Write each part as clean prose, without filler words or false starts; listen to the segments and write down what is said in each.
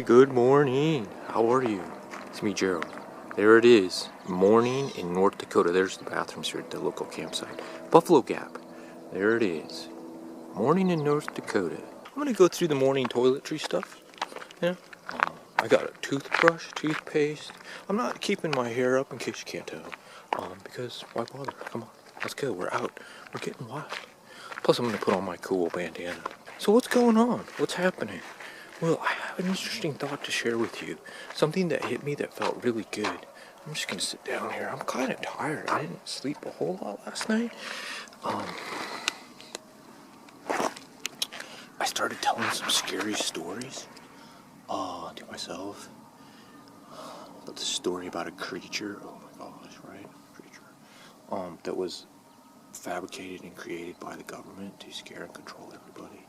Good morning. How are you? It's me, Gerald. There it is. Morning in North Dakota. There's the bathrooms here at the local campsite. Buffalo Gap. There it is. Morning in North Dakota. I'm going to go through the morning toiletry stuff. Yeah. I got a toothbrush, toothpaste. I'm not keeping my hair up in case you can't tell. Because why bother? Come on. Let's go. We're out. We're getting wild. Plus, I'm going to put on my cool bandana. So what's going on? What's happening? Well, I have an interesting thought to share with you. Something that hit me that felt really good. I'm just going to sit down here. I'm kind of tired. I didn't sleep a whole lot last night. I started telling some scary stories to myself. But the story about a creature, oh my gosh, right? Creature. That was fabricated and created by the government to scare and control everybody.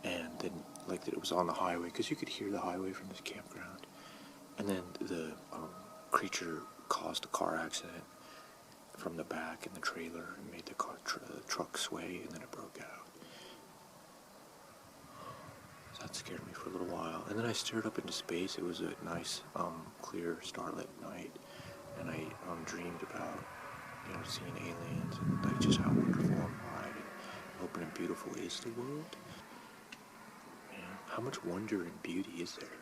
And then, like, that it was on the highway, because you could hear the highway from this campground. And then the creature caused a car accident from the back in the trailer and made the truck sway, and then it broke out. So that scared me for a little while. And then I stared up into space. It was a nice, clear, starlit night. And I dreamed about, seeing aliens and like just how wonderful and wide and open and beautiful is the world. How much wonder and beauty is there?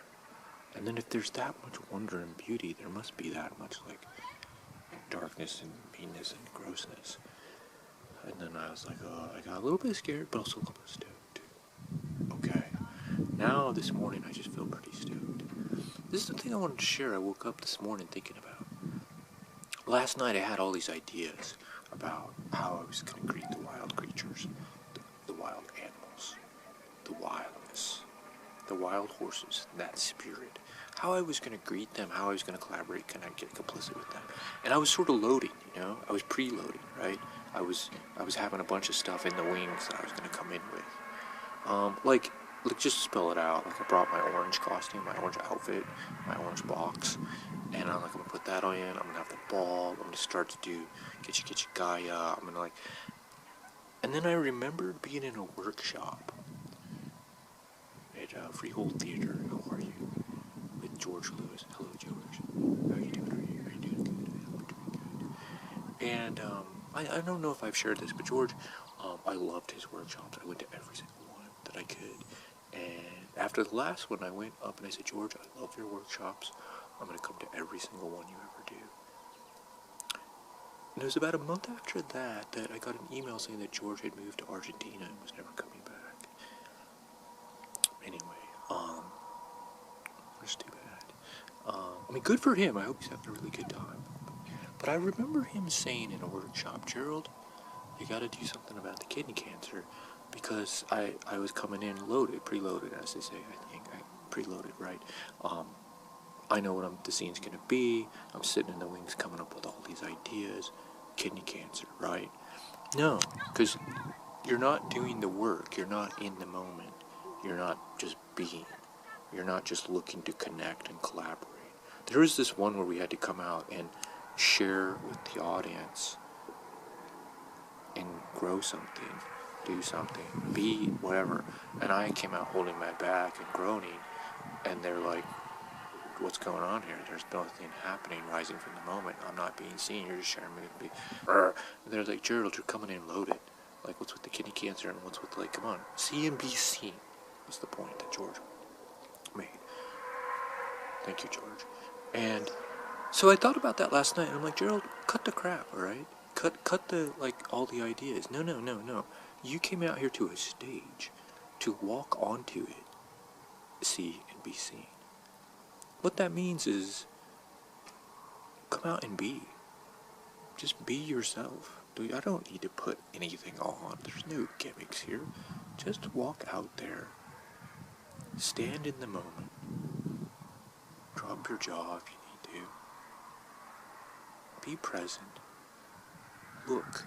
And then if there's that much wonder and beauty, there must be that much, like, darkness and meanness and grossness. And then I was like, I got a little bit scared, but also a little bit stoked. Okay. Now, this morning, I just feel pretty stoked. This is the thing I wanted to share. I woke up this morning thinking about. Last night, I had all these ideas about how I was going to greet the wild creatures, the wild animals, the wildness. The wild horses, that spirit, how I was going to greet them, how I was going to collaborate, can I get complicit with them? And I was sort of loading, I was preloading, right? I was having a bunch of stuff in the wings that I was going to come in with. Like just to spell it out, like I brought my orange costume, my orange outfit, my orange box, and I'm going to put that on in, I'm going to have the ball, I'm going to start to do Getcha Gaia, I'm going to and then I remembered being in a workshop at Freehold Theater. How are you? With George Lewis. Hello, George. How are you doing? Are you doing good? I'm doing good. And I don't know if I've shared this, but George, I loved his workshops. I went to every single one that I could. And after the last one, I went up and I said, George, I love your workshops. I'm going to come to every single one you ever do. And it was about a month after that I got an email saying that George had moved to Argentina and was never coming back. Anyway, it's too bad. Good for him. I hope he's having a really good time. But I remember him saying in a workshop, Gerald, you got to do something about the kidney cancer, because I was coming in preloaded, as they say. I think preloaded, right? I know what the scene's gonna be. I'm sitting in the wings, coming up with all these ideas. Kidney cancer, right? No, because you're not doing the work. You're not in the moment. You're not just being. You're not just looking to connect and collaborate. There was this one where we had to come out and share with the audience and grow something, do something, be whatever. And I came out holding my back and groaning, and they're like, what's going on here? There's nothing happening rising from the moment. I'm not being seen. You're just sharing me. And they're like, Gerald, you're coming in loaded. Like, what's with the kidney cancer and what's with, come on, see and be seen. Was the point that George made. Thank you, George. And so I thought about that last night, and I'm like, Gerald, cut the crap, all right? Cut the, all the ideas. No. You came out here to a stage to walk onto it, see and be seen. What that means is come out and be. Just be yourself. I don't need to put anything on. There's no gimmicks here. Just walk out there. Stand in the moment. Drop your jaw if you need to. Be present. Look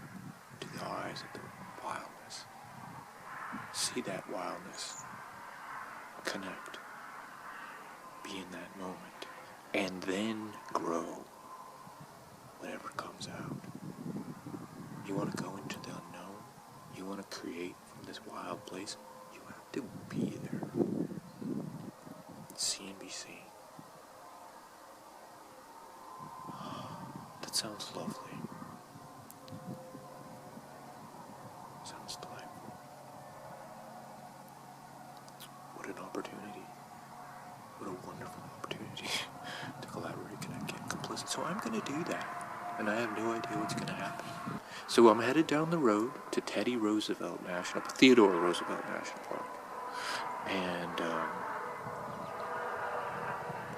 into the eyes of the wildness. See that wildness. Connect. Be in that moment. And then grow whatever comes out. You want to go into the unknown? You want to create from this wild place? You have to be there. CNBC. That sounds lovely. Sounds delightful. What an opportunity. What a wonderful opportunity to collaborate, connect, get complicit. So I'm going to do that, and I have no idea what's going to happen. So I'm headed down the road to Theodore Roosevelt National Park, and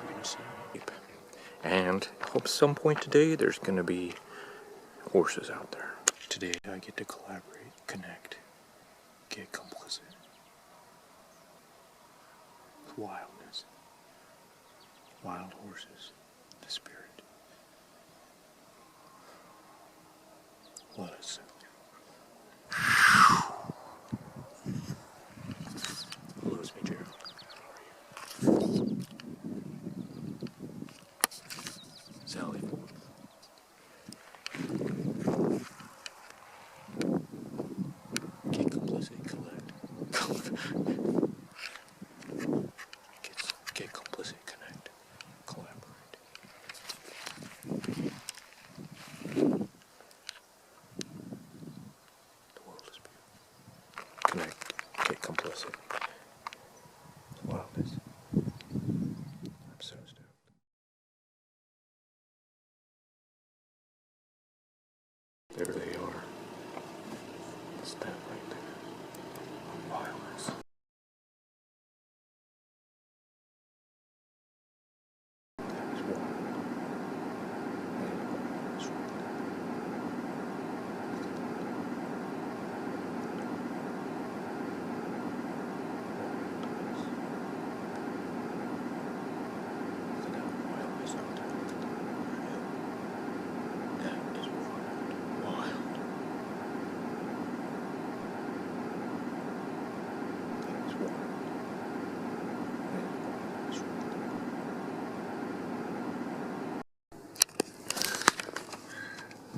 we're going to see. And I hope at some point today there's going to be horses out there. Today I get to collaborate, connect, get complicit with wildness, wild horses, the spirit. Let us. Hello, it's me, Gerald. How are you? Sally. Get complicit, collect. Get complicit, connect, collaborate. The world is beautiful. Connect, get complicit. Wildness. I'm so stoked. There they are. It's that right there. Wildness. That is wild.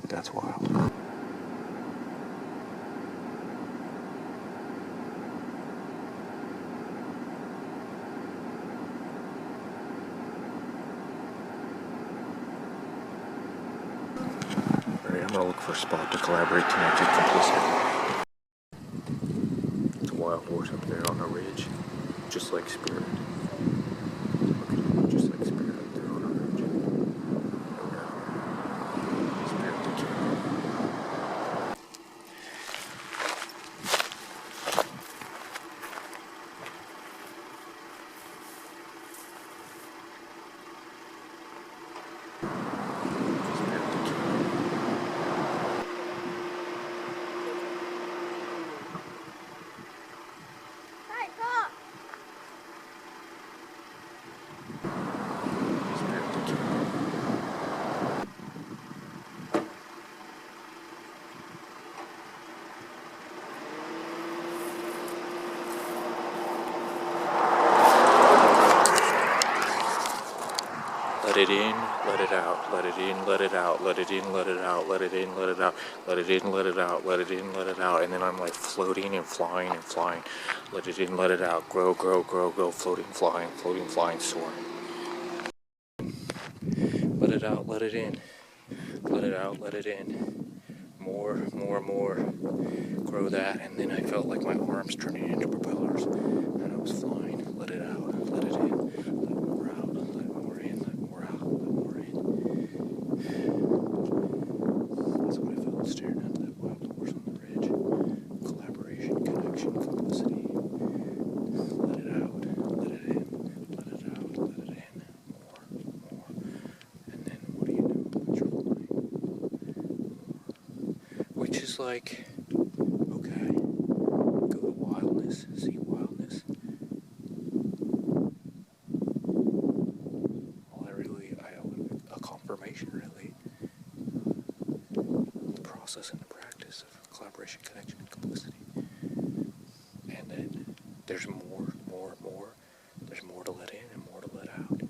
That's wild. Alright, I'm gonna look for a spot to collaborate, connect, get complicit. It's a wild horse up there on a ridge, just like Spirit. Just like Spirit up there on a ridge. No doubt. Spirit the king. Let it in, let it out, let it in, let it out, let it in, let it out, let it in, let it out, let it in, let it out, let it in, let it out, and then I'm like floating and flying and flying. Let it in, let it out, grow, grow, grow, grow, floating, flying, soaring. Let it out, let it in, let it out, let it in. More, more, more. Grow that, and then I felt like my arms turning into propellers, and I was flying. Let it out, let it in, let more out, let more in, let more out, let more in. That's what I felt staring at that wild horse on the ridge. Collaboration, connection, complicity. Let it out, let it in, let it out, let it in. More. And then what do you know? It's rolling. Which is like, okay, go to wildness, see wildness. A confirmation really. The process and the practice of collaboration, connection, and complicity. And then there's more. There's more to let in and more to let out.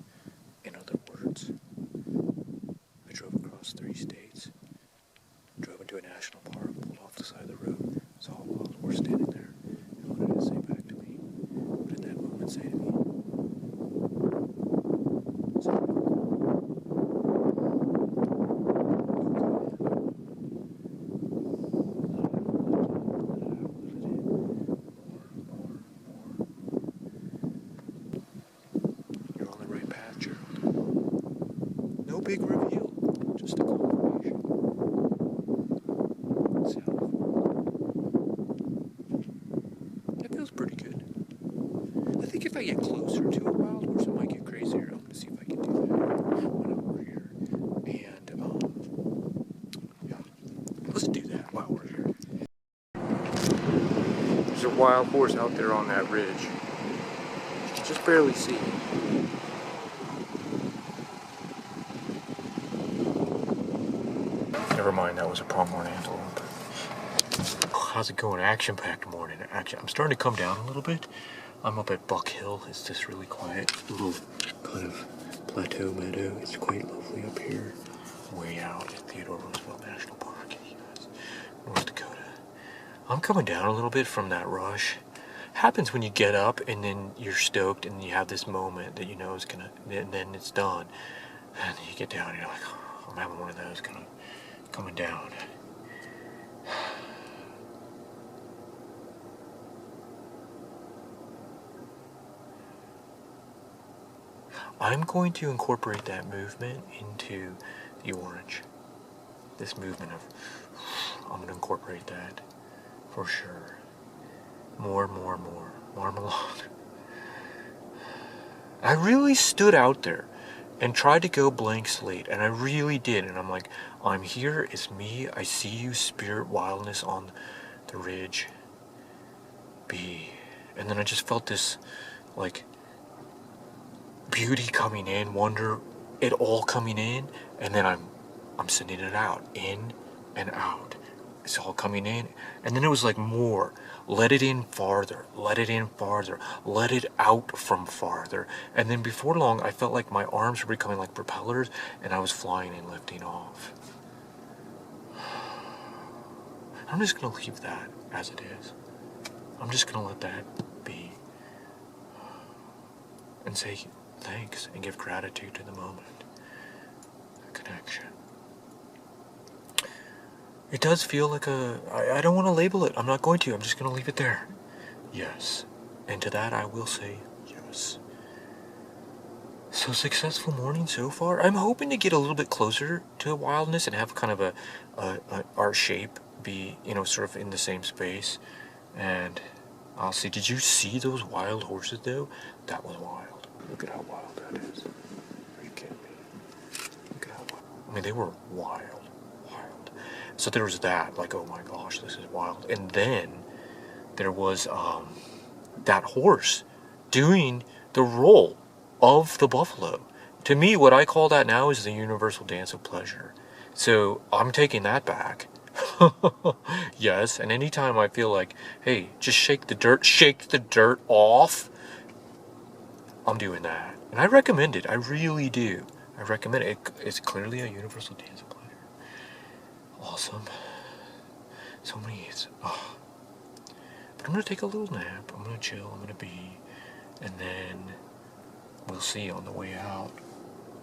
In other words, I drove across 3 states, drove into a national park, pulled off the side of the road, saw a wild horse standing there, and what did it say back to me? What did that moment say to me? big reveal. Just a confirmation. South. That feels pretty good. I think if I get closer to a wild horse, it might get crazier. I'm gonna see if I can do that when I'm over here. And yeah, let's do that while we're here. There's a wild horse out there on that ridge. You can just barely see it. Never mind, that was a pronghorn antelope. How's it going? Action-packed morning. Actually, I'm starting to come down a little bit. I'm up at Buck Hill. It's just really quiet. Little kind of plateau meadow. It's quite lovely up here. Way out at Roosevelt National Park, you guys. North Dakota. I'm coming down a little bit from that rush. Happens when you get up and then you're stoked and you have this moment that you know is gonna, and then it's done. And then you get down and you're like, oh, I'm having one of those kind of coming down. I'm going to incorporate that movement into the orange. This movement of, I'm going to incorporate that for sure. More. Marmalade. I really stood out there and tried to go blank slate, and I really did. And I'm like, I'm here, it's me, I see you, spirit wildness on the ridge. Be. And then I just felt this, like, beauty coming in, wonder, it all coming in, and then I'm sending it out, in and out. It's all coming in, and then it was like more. Let it in farther, let it in farther, let it out from farther. And then before long, I felt like my arms were becoming like propellers, and I was flying and lifting off. I'm just gonna leave that as it is. I'm just gonna let that be. And say thanks and give gratitude to the moment. A connection. It does feel like I don't want to label it. I'm not going to. I'm just going to leave it there. Yes. And to that I will say yes. So successful morning so far. I'm hoping to get a little bit closer to wildness and have kind of a our shape be, you know, sort of in the same space. And I'll see. Did you see those wild horses though? That was wild. Look at how wild that is. Are you kidding me? Look at how wild. I mean, they were wild. So there was that, like, oh my gosh, this is wild. And then there was that horse doing the role of the buffalo. To me, what I call that now is the universal dance of pleasure. So I'm taking that back. Yes, and anytime I feel like, hey, just shake the dirt off, I'm doing that. And I recommend it. I really do. I recommend it. It's clearly a universal dance of pleasure. Awesome. So many. Oh. But I'm going to take a little nap. I'm going to chill. I'm going to be. And then we'll see on the way out.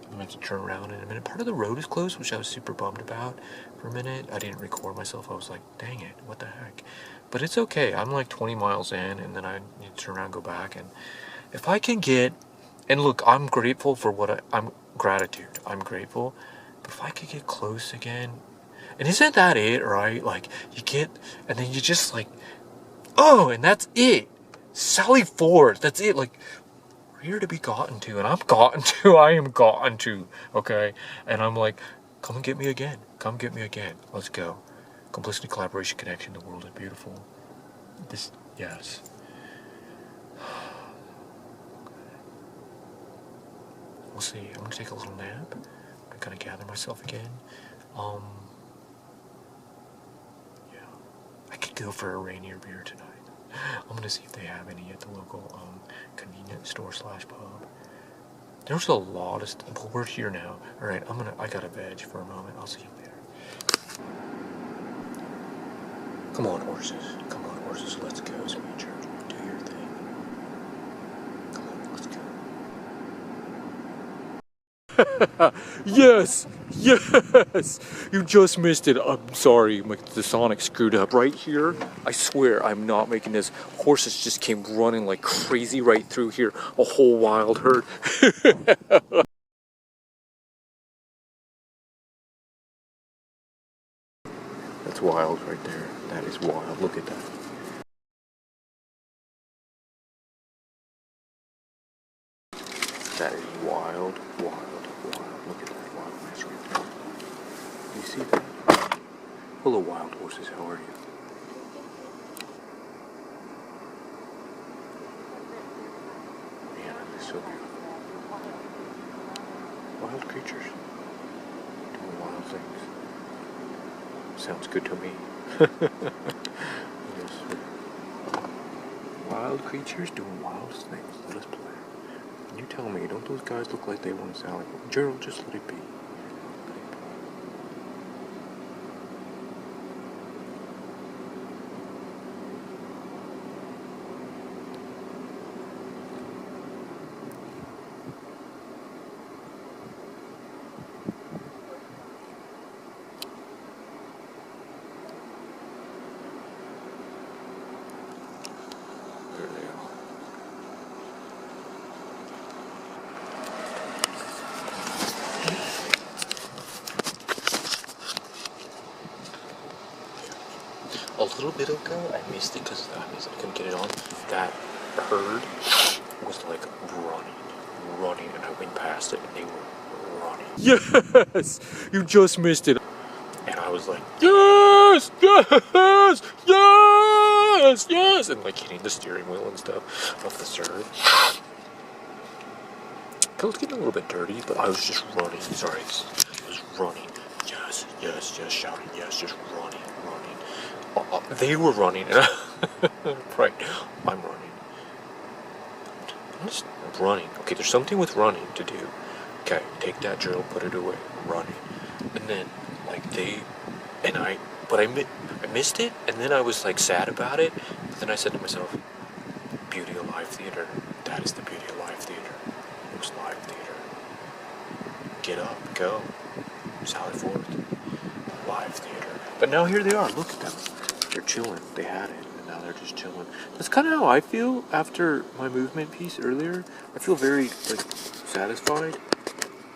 I'm going to have to turn around in a minute. Part of the road is closed, which I was super bummed about for a minute. I didn't record myself. I was like, dang it, what the heck. But it's okay. I'm like 20 miles in, and then I need to turn around and go back. And if I can get, and look, I'm grateful for what I'm gratitude. I'm grateful. But if I could get close again, and isn't that it, right? Like, you get, and then you just like, oh, and that's it. Sally forth, that's it. Like, we're here to be gotten to, and I'm gotten to, I am gotten to, okay? And I'm like, come and get me again. Come get me again. Let's go. Complicity, collaboration, connection, the world is beautiful. This, yes. We'll see. I'm gonna take a little nap. I'm gonna gather myself again. I could go for a Rainier beer tonight. I'm gonna see if they have any at the local convenience store / pub. There's a lot of stuff, but we're here now. All right, I gotta veg for a moment. I'll see you later. Come on, horses. Come on, horses. Let's go. It's me, Gerald. Do your thing. Come on, let's go. Yes! Yes! You just missed it. I'm sorry, the Sonic screwed up. Right here, I swear I'm not making this. Horses just came running like crazy right through here. A whole wild herd. That's wild right there. That is wild. Look at that. That is wild, wild, wild. Look at that wildness right there. You see that? Hello, wild horses. How are you? Man, that is so beautiful. Wild creatures doing wild things. Sounds good to me. Yes, sir. Wild creatures doing wild things. Let us play. You tell me, don't those guys look like they want to sound like Gerald? Just let it be. There they are. A little bit ago, I missed it because I couldn't get it on. That herd was like running, and I went past it, and they were running. Yes, you just missed it. And I was like, yes, yes, yes, yes, and like hitting the steering wheel and stuff off the serve. It was getting a little bit dirty, but I was just running. Sorry, I was running. Yes, yes, yes, shouting. Yes, just running. They were running, and right, I'm running. I'm just running. Okay, there's something with running to do. Okay, take that, Gerald, put it away. I'm running. And then, like, I missed it, and then I was, like, sad about it. But then I said to myself, beauty of live theater. That is the beauty of live theater. It was live theater. Get up, go. Sally forth. Live theater. But now here they are. Look at them. They're chilling. They had it, and now they're just chilling. That's kind of how I feel after my movement piece earlier. I feel very, like, satisfied.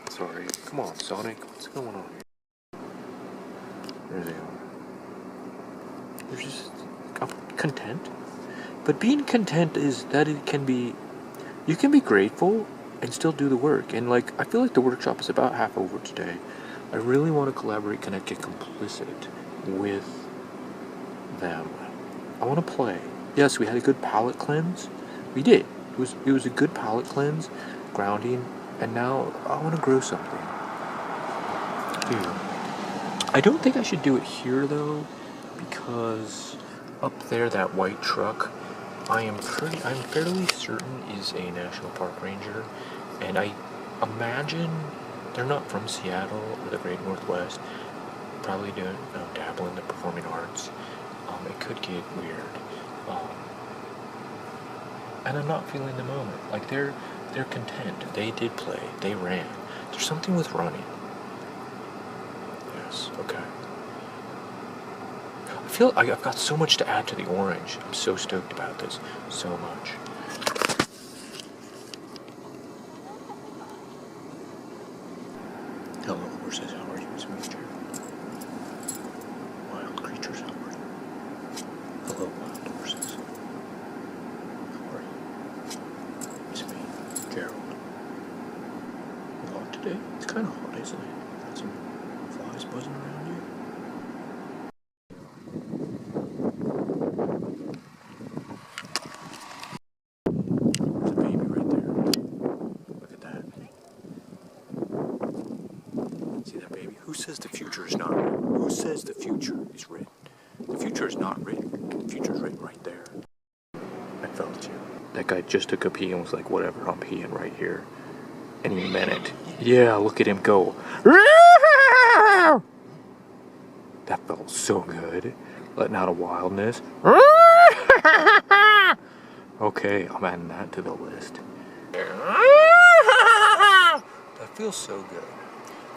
Sorry. Come on, Sonic. What's going on here? There they are. They're just content. But being content is that you can be grateful and still do the work. And, like, I feel like the workshop is about half over today. I really want to collaborate, connect, get complicit with them. I want to play. Yes, we had a good palate cleanse. We did. It was a good palate cleanse, grounding, and now I want to grow something. Here. I don't think I should do it here though, because up there that white truck, I'm fairly certain is a national park ranger, and I imagine they're not from Seattle or the Great Northwest. Probably don't dabble in the performing arts. It could get weird, and I'm not feeling the moment. Like they're content. They did play. They ran. There's something with running. Yes. Okay. I feel like I've got so much to add to the orange. I'm so stoked about this. So much. Hello, horses. How are you? It's me, Gerald. Wild creatures. How are you? Hello, wild horses. How are you? It's me, Gerald. You hot today? It's kind of hot, isn't it? Got some flies buzzing around you. There's a baby right there. Look at that. See that baby? Who says the future is not written? Who says the future is written? The future is not written. The future is written right there. I felt you. That guy just took a pee and was like, whatever, I'm peeing right here. And he meant it. Yeah, look at him go. That felt so good. Letting out a wildness. Okay, I'm adding that to the list. That feels so good.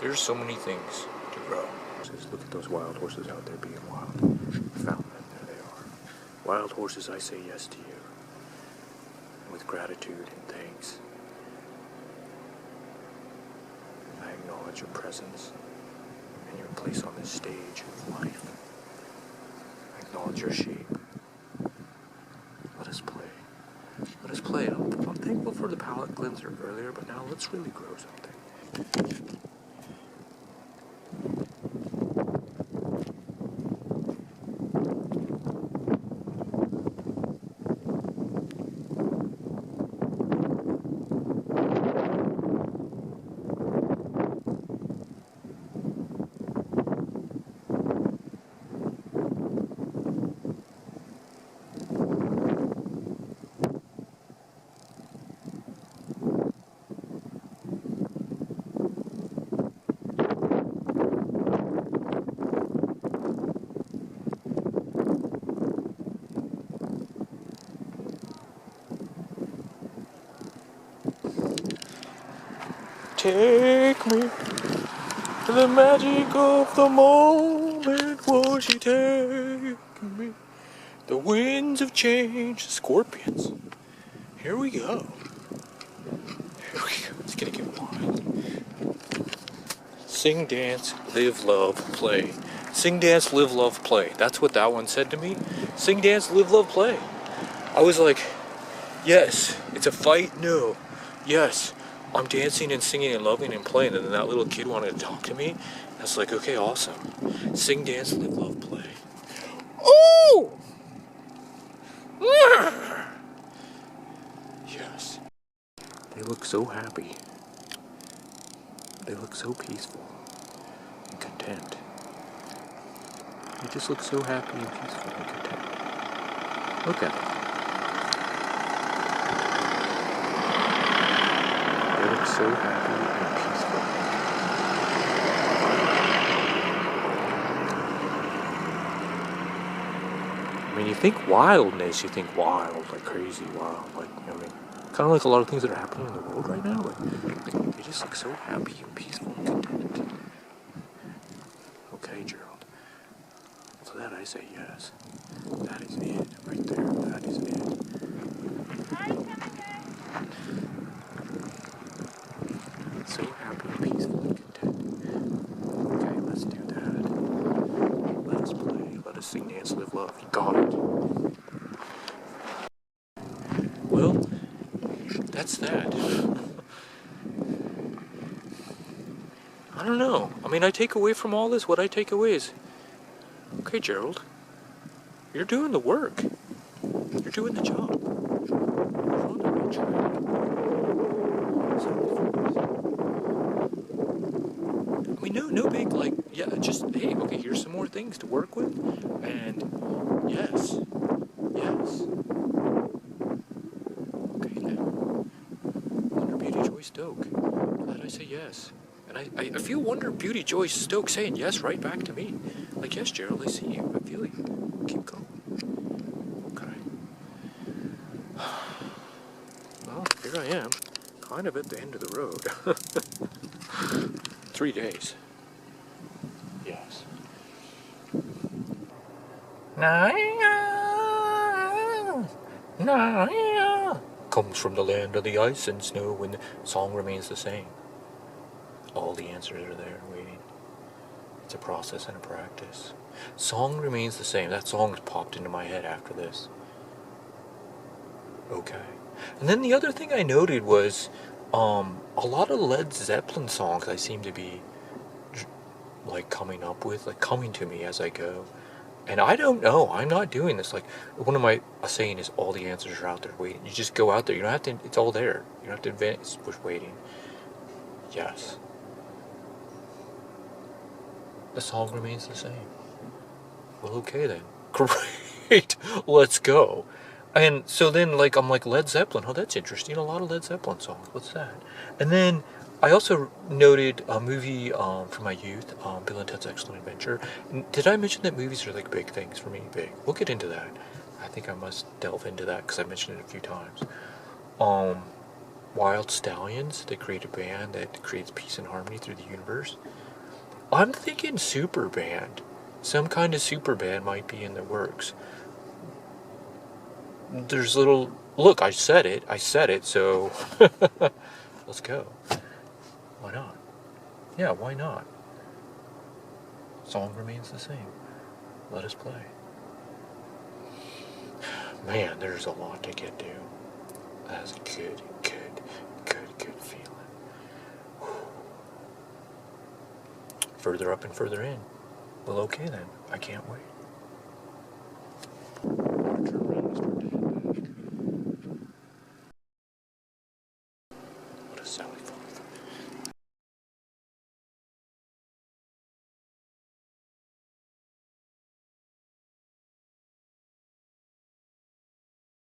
There's so many things to grow. Just look at those wild horses out there being wild. I found them. There they are. Wild horses, I say yes to you. With gratitude and thanks. I acknowledge your presence and your place on this stage of life. acknowledge your shape. Let us play. Let us play. I'm thankful for the palate cleanser earlier, but now let's really grow something. Take me to the magic of the moment. Won't you take me? The winds of change, the scorpions. Here we go. Here we go. It's gonna get wild. Sing, dance, live, love, play. Sing, dance, live, love, play. That's what that one said to me. Sing, dance, live, love, play. I was like, yes. It's a fight? No. Yes. I'm dancing and singing and loving and playing. And then that little kid wanted to talk to me. I was like, okay, awesome. Sing, dance, live, love, play. Oh! Yes. They look so happy. They look so peaceful and content. They just look so happy and peaceful and content. Look at them. They look so happy and peaceful. I mean, you think wildness, you think wild, like crazy wild, like, I mean, kind of like a lot of things that are happening in the world right now, but they just look so happy and peaceful and content. Okay, Gerald. So that I say yes. That is it, right there. That is it. So happy and peaceful and content. Okay, let's do that. Let us play. Let us sing, dance, live, love. You got it. Well, that's that. I don't know. I mean, I take away from all this, what I take away is, okay, Gerald, you're doing the work. You're doing the job. You're on the right track. I mean, no big, like, yeah, just, hey, okay, here's some more things to work with, and yes, okay then, Wonder Beauty Joy Stoke, glad I say yes, and I feel Wonder Beauty Joy Stoke saying yes right back to me, like, yes, Gerald, I see you, I feel you, keep going, okay, well, here I am, kind of at the end of the road, 3 days. Yes. Comes from the land of the ice and snow when the song remains the same. All the answers are there waiting. It's a process and a practice. Song remains the same. That song popped into my head after this. Okay. And then the other thing I noted was a lot of Led Zeppelin songs I seem to be like coming up with, like coming to me as I go. And I don't know, I'm not doing this. Like, one of my saying is all the answers are out there waiting. You just go out there, you don't have to, it's all there. You don't have to invent, it's just waiting. Yes. The song remains the same. Well, okay then. Great, let's go. And so then, like, I'm like, Led Zeppelin, oh, that's interesting, a lot of Led Zeppelin songs, what's that? And then I also noted a movie from my youth, Bill and Ted's Excellent Adventure. Did I mention that movies are like big things for me? Big. We'll get into that. I think I must delve into that because I mentioned it a few times. Wild Stallions, they create a band that creates peace and harmony through the universe. I'm thinking super band. Some kind of super band might be in the works. There's little... Look, I said it, so... Let's go. Why not? Yeah, why not? Song remains the same. Let us play. Man, there's a lot to get to. That's a good feeling. Further up and further in. Well, okay then. I can't wait.